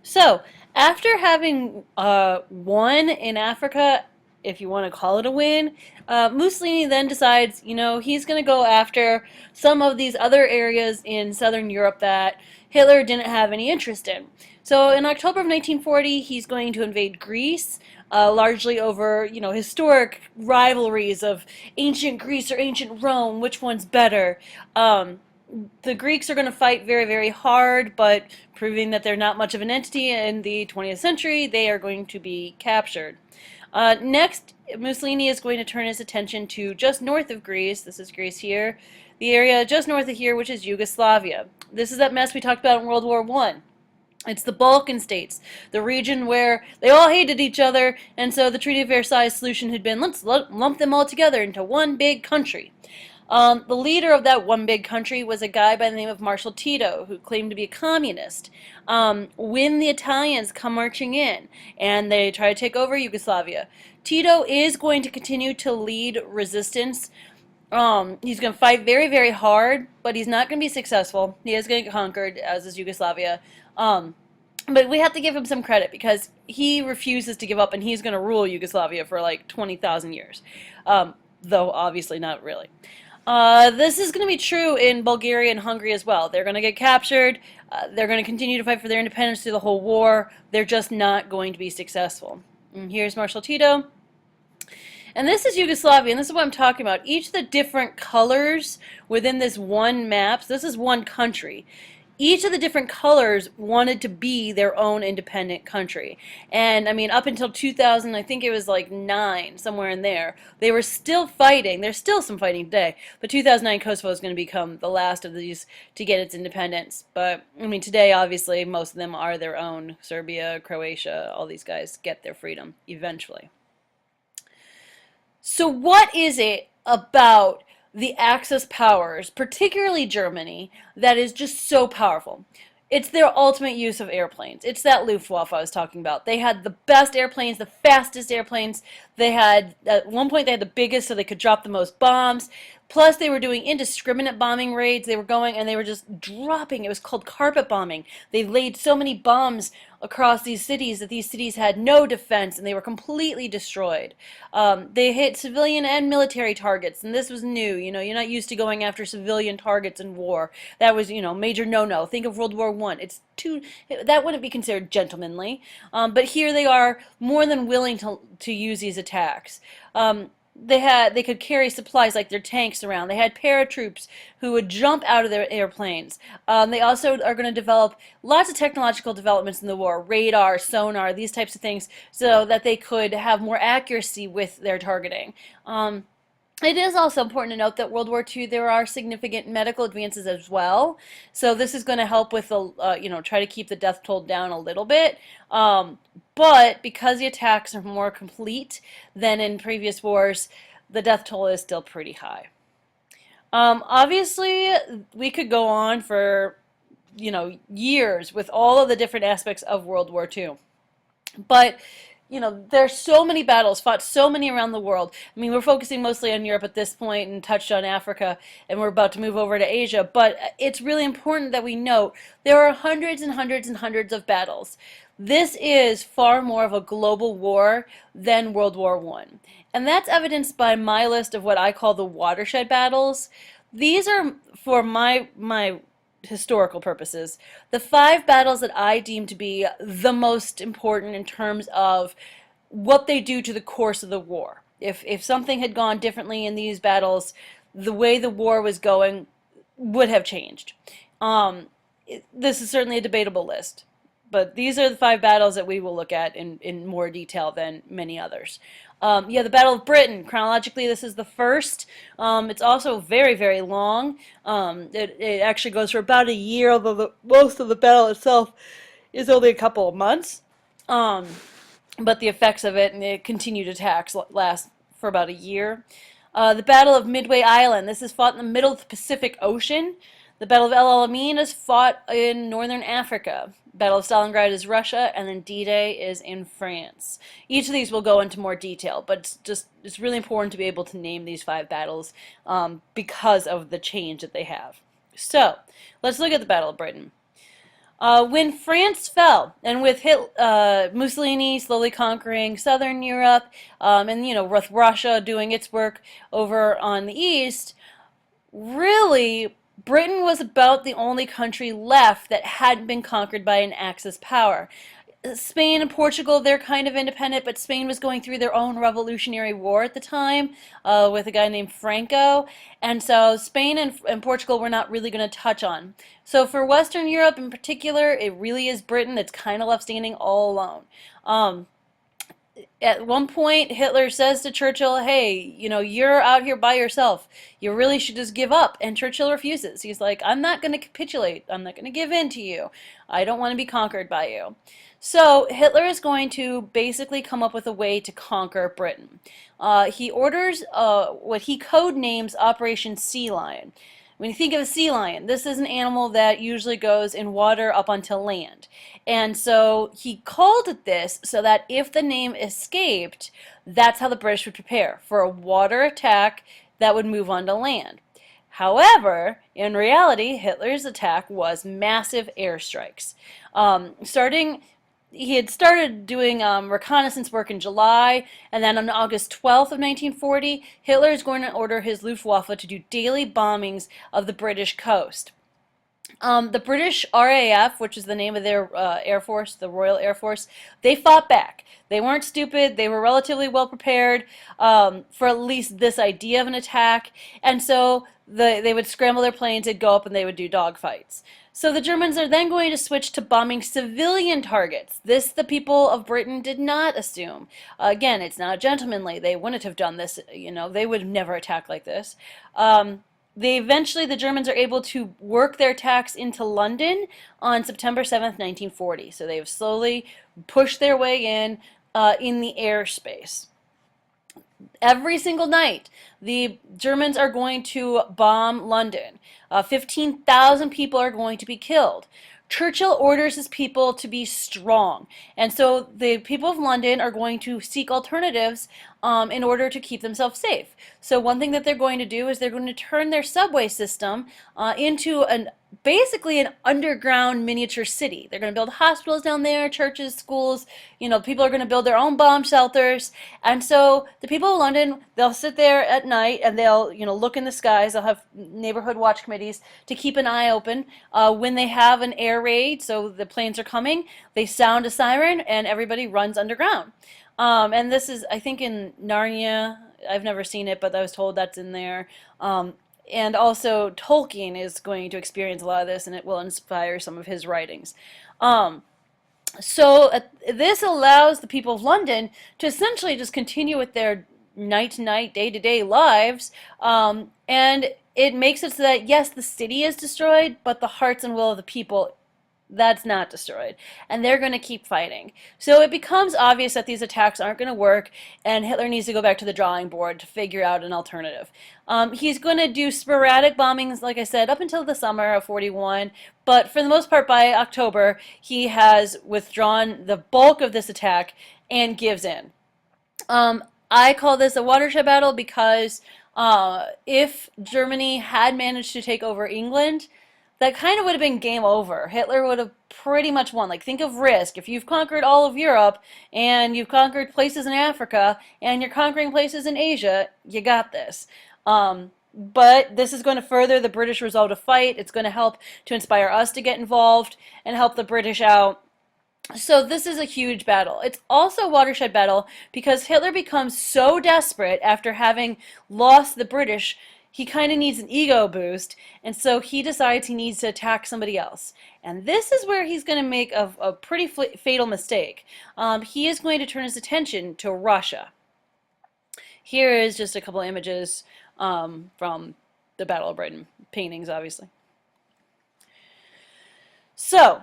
So, after having won in Africa, if you want to call it a win, Mussolini then decides, he's going to go after some of these other areas in southern Europe that Hitler didn't have any interest in. So, in October of 1940, he's going to invade Greece, largely over, historic rivalries of ancient Greece or ancient Rome, which one's better. Um, the Greeks are going to fight very, very hard, but proving that they're not much of an entity in the 20th century, they are going to be captured. Next, Mussolini is going to turn his attention to just north of Greece. This is Greece here. The area just north of here, which is Yugoslavia. This is that mess we talked about in World War I. It's the Balkan states, the region where they all hated each other, and so the Treaty of Versailles solution had been, let's lump them all together into one big country. The leader of that one big country was a guy by the name of Marshal Tito, who claimed to be a communist. When the Italians come marching in and they try to take over Yugoslavia, Tito is going to continue to lead resistance. He's going to fight very, very hard, but he's not going to be successful. He is going to get conquered, as is Yugoslavia. But we have to give him some credit because he refuses to give up, and he's going to rule Yugoslavia for like 20,000 years. Though obviously not really. This is going to be true in Bulgaria and Hungary as well. They're going to get captured. They're going to continue to fight for their independence through the whole war. They're just not going to be successful. And here's Marshal Tito. And this is Yugoslavia, and this is what I'm talking about. Each of the different colors within this one map, so this is one country. Each of the different colors wanted to be their own independent country. And I mean, up until 2000, I think it was like 9, somewhere in there, they were still fighting. There's still some fighting today. But 2009, Kosovo is going to become the last of these to get its independence. But I mean, today, obviously, most of them are their own. Serbia, Croatia, all these guys get their freedom eventually. So what is it about the Axis powers, particularly Germany, that is just so powerful? It's their ultimate use of airplanes. It's that Luftwaffe I was talking about. They had the best airplanes, the fastest airplanes. They had, at one point, they had the biggest so they could drop the most bombs. Plus, they were doing indiscriminate bombing raids. They were going and they were just dropping. It was called carpet bombing. They laid so many bombs across these cities that these cities had no defense and they were completely destroyed. They hit civilian and military targets, and this was new. You're not used to going after civilian targets in war. That was, major no-no. Think of World War I. That wouldn't be considered gentlemanly. But here they are more than willing to use these attacks. They could carry supplies like their tanks around. They had paratroops who would jump out of their airplanes. They also are going to develop lots of technological developments in the war, radar, sonar, these types of things, so that they could have more accuracy with their targeting. It is also important to note that World War II, there are significant medical advances as well. So this is going to help with the, try to keep the death toll down a little bit. But because the attacks are more complete than in previous wars, the death toll is still pretty high. Obviously, we could go on for, years with all of the different aspects of World War II. But there's so many battles, fought so many around the world. I mean, we're focusing mostly on Europe at this point and touched on Africa, and we're about to move over to Asia. But it's really important that we note there are hundreds and hundreds and hundreds of battles. This is far more of a global war than World War I. And that's evidenced by my list of what I call the watershed battles. These are, for my historical purposes, the 5 battles that I deem to be the most important in terms of what they do to the course of the war. If something had gone differently in these battles, the way the war was going would have changed. This is certainly a debatable list, but these are the 5 battles that we will look at in more detail than many others. The Battle of Britain. Chronologically, this is the first. It's also very, very long. It actually goes for about a year, although most of the battle itself is only a couple of months. But the effects of it and the continued attacks last for about a year. The Battle of Midway Island. This is fought in the middle of the Pacific Ocean. The Battle of El Alamein is fought in northern Africa. Battle of Stalingrad is Russia, and then D-Day is in France. Each of these will go into more detail, but it's really important to be able to name these 5 battles because of the change that they have. So, let's look at the Battle of Britain. When France fell, and with Mussolini slowly conquering southern Europe, and with Russia doing its work over on the east, really, Britain was about the only country left that hadn't been conquered by an Axis power. Spain and Portugal, they're kind of independent, but Spain was going through their own revolutionary war at the time with a guy named Franco. And so Spain and Portugal were not really going to touch on. So for Western Europe in particular, it really is Britain that's kind of left standing all alone. Um, at one point, Hitler says to Churchill, hey, you're out here by yourself. You really should just give up. And Churchill refuses. He's like, I'm not going to capitulate. I'm not going to give in to you. I don't want to be conquered by you. So Hitler is going to basically come up with a way to conquer Britain. He orders what he code names Operation Sea Lion. When you think of a sea lion, this is an animal that usually goes in water up onto land. And so he called it this so that if the name escaped, that's how the British would prepare for a water attack that would move onto land. However, in reality, Hitler's attack was massive airstrikes. He had started doing reconnaissance work in July, and then on August 12th of 1940, Hitler is going to order his Luftwaffe to do daily bombings of the British coast. The British RAF, which is the name of their Air Force, the Royal Air Force, they fought back. They weren't stupid. They were relatively well prepared for at least this idea of an attack. And so they would scramble their planes, they'd go up, and they would do dogfights. So the Germans are then going to switch to bombing civilian targets. This the people of Britain did not assume. Again, it's not gentlemanly. They wouldn't have done this. They would never attack like this. The Germans are able to work their attacks into London on September 7th, 1940. So they've slowly pushed their way in the airspace. Every single night, the Germans are going to bomb London. 15,000 people are going to be killed. Churchill orders his people to be strong. And so the people of London are going to seek alternatives in order to keep themselves safe. So one thing that they're going to do is they're going to turn their subway system into basically an underground miniature city. They're going to build hospitals down there, churches, schools. People are going to build their own bomb shelters. And so the people of London, they'll sit there at night and they'll, look in the skies. They'll have neighborhood watch committees to keep an eye open when they have an air raid. So the planes are coming, they sound a siren and everybody runs underground. And this is, I think, in Narnia. I've never seen it, but I was told that's in there. And also Tolkien is going to experience a lot of this, and it will inspire some of his writings. So this allows the people of London to essentially just continue with their night-to-night, day-to-day lives, and it makes it so that, yes, the city is destroyed, but the hearts and will of the people, that's not destroyed. And they're going to keep fighting. So it becomes obvious that these attacks aren't going to work, and Hitler needs to go back to the drawing board to figure out an alternative. He's going to do sporadic bombings, like I said, up until the summer of 41, but for the most part by October, he has withdrawn the bulk of this attack and gives in. I call this a watershed battle because if Germany had managed to take over England, that kind of would have been game over. Hitler would have pretty much won. Like, think of risk. If you've conquered all of Europe, and you've conquered places in Africa, and you're conquering places in Asia, you got this. But this is going to further the British resolve to fight. It's going to help to inspire us to get involved and help the British out. So this is a huge battle. It's also a watershed battle because Hitler becomes so desperate after having lost the British, he kind of needs an ego boost, and so he decides he needs to attack somebody else. And this is where he's going to make a pretty fatal mistake. He is going to turn his attention to Russia. Here is just a couple images from the Battle of Britain, paintings obviously. So,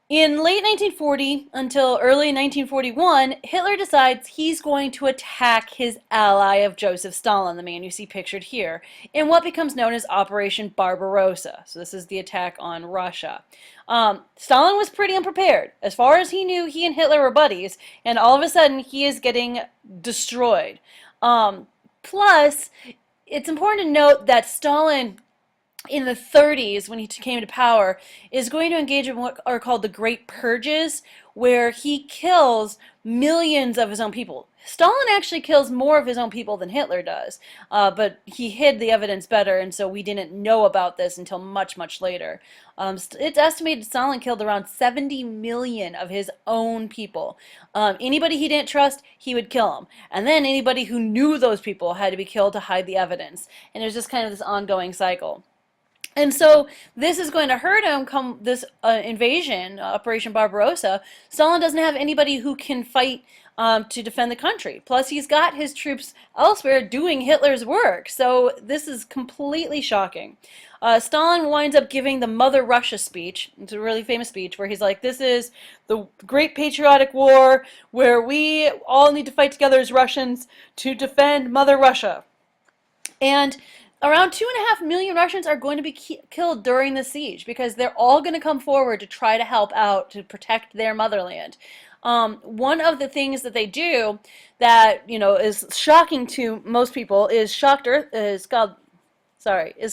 in late 1940 until early 1941, Hitler decides he's going to attack his ally of Joseph Stalin, the man you see pictured here, in what becomes known as Operation Barbarossa. So this is the attack on Russia. Stalin was pretty unprepared. As far as he knew, he and Hitler were buddies, and all of a sudden he is getting destroyed. Plus, it's important to note that Stalin in the 30s, when he came to power, is going to engage in what are called the Great Purges, where he kills millions of his own people. Stalin actually kills more of his own people than Hitler does, but he hid the evidence better, and so we didn't know about this until much, much later. It's estimated Stalin killed around 70 million of his own people. Anybody he didn't trust, he would kill them. And then anybody who knew those people had to be killed to hide the evidence. And it was just kind of this ongoing cycle. And so this is going to hurt him come this invasion, Operation Barbarossa. Stalin doesn't have anybody who can fight to defend the country. Plus, he's got his troops elsewhere doing Hitler's work. So this is completely shocking. Stalin winds up giving the Mother Russia speech. It's a really famous speech where he's like, this is the great patriotic war where we all need to fight together as Russians to defend Mother Russia. And around 2.5 million Russians are going to be killed during the siege because they're all going to come forward to try to help out to protect their motherland. One of the things that they do that is shocking to most people is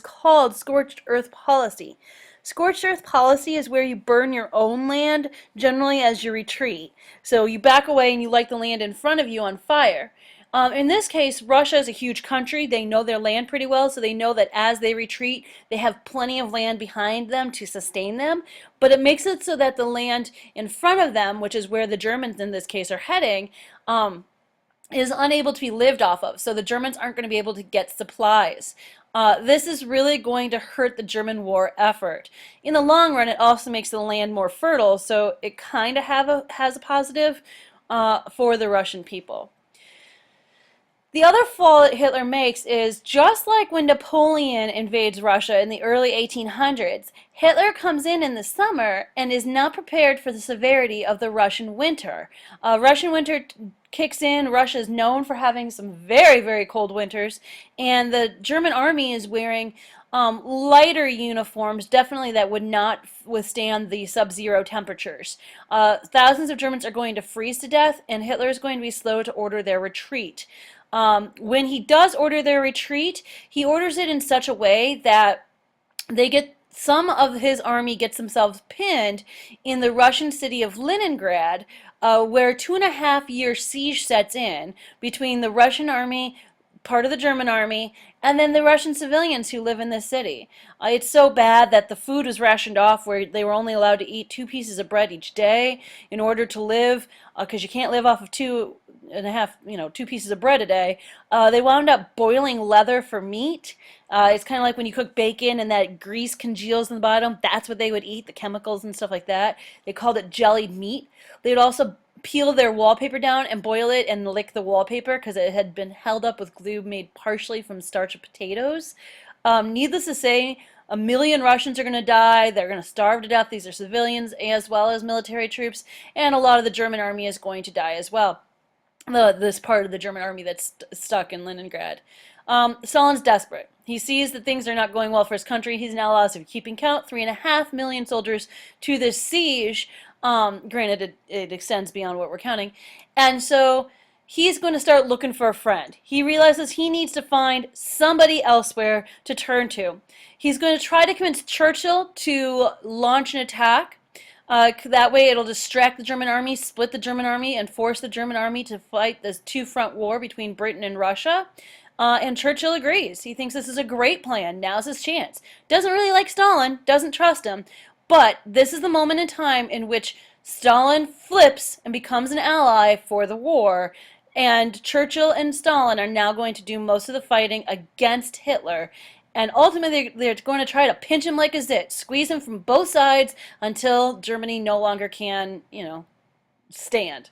called scorched earth policy. Scorched earth policy is where you burn your own land generally as you retreat. So you back away and you light the land in front of you on fire. In this case, Russia is a huge country. They know their land pretty well, so they know that as they retreat, they have plenty of land behind them to sustain them. But it makes it so that the land in front of them, which is where the Germans in this case are heading, is unable to be lived off of. So the Germans aren't going to be able to get supplies. This is really going to hurt the German war effort. In the long run, it also makes the land more fertile, so it kind of has a positive for the Russian people. The other flaw that Hitler makes is, just like when Napoleon invades Russia in the early 1800s, Hitler comes in the summer and is not prepared for the severity of the Russian winter. Russian winter kicks in. Russia is known for having some very, very cold winters, and the German army is wearing lighter uniforms, definitely that would not withstand the sub-zero temperatures. Thousands of Germans are going to freeze to death, and Hitler is going to be slow to order their retreat. When he does order their retreat, he orders it in such a way that some of his army gets themselves pinned in the Russian city of Leningrad, where 2.5 year siege sets in between the Russian army, part of the German army, and then the Russian civilians who live in this city. It's so bad that the food was rationed off, where they were only allowed to eat 2 pieces of bread each day in order to live, because you can't live off of 2 pieces of bread a day. They wound up boiling leather for meat. It's kind of like when you cook bacon and that grease congeals in the bottom. That's what they would eat, the chemicals and stuff like that. They called it jellied meat. They would also peel their wallpaper down and boil it and lick the wallpaper because it had been held up with glue made partially from starch of potatoes. Needless to say, 1 million Russians are going to die. They're going to starve to death. These are civilians as well as military troops, and a lot of the German army is going to die as well. This part of the German army that's stuck in Leningrad. Stalin's desperate. He sees that things are not going well for his country. He's now lost, if keeping count, 3.5 million soldiers to this siege. Granted, it extends beyond what we're counting. And so he's going to start looking for a friend. He realizes he needs to find somebody elsewhere to turn to. He's going to try to convince Churchill to launch an attack. That way it'll distract the German army, split the German army, and force the German army to fight this two-front war between Britain and Russia. And Churchill agrees. He thinks this is a great plan. Now's his chance. Doesn't really like Stalin, doesn't trust him, but this is the moment in time in which Stalin flips and becomes an ally for the war, and Churchill and Stalin are now going to do most of the fighting against Hitler. And ultimately, they're going to try to pinch him like a zit, squeeze him from both sides until Germany no longer can, stand.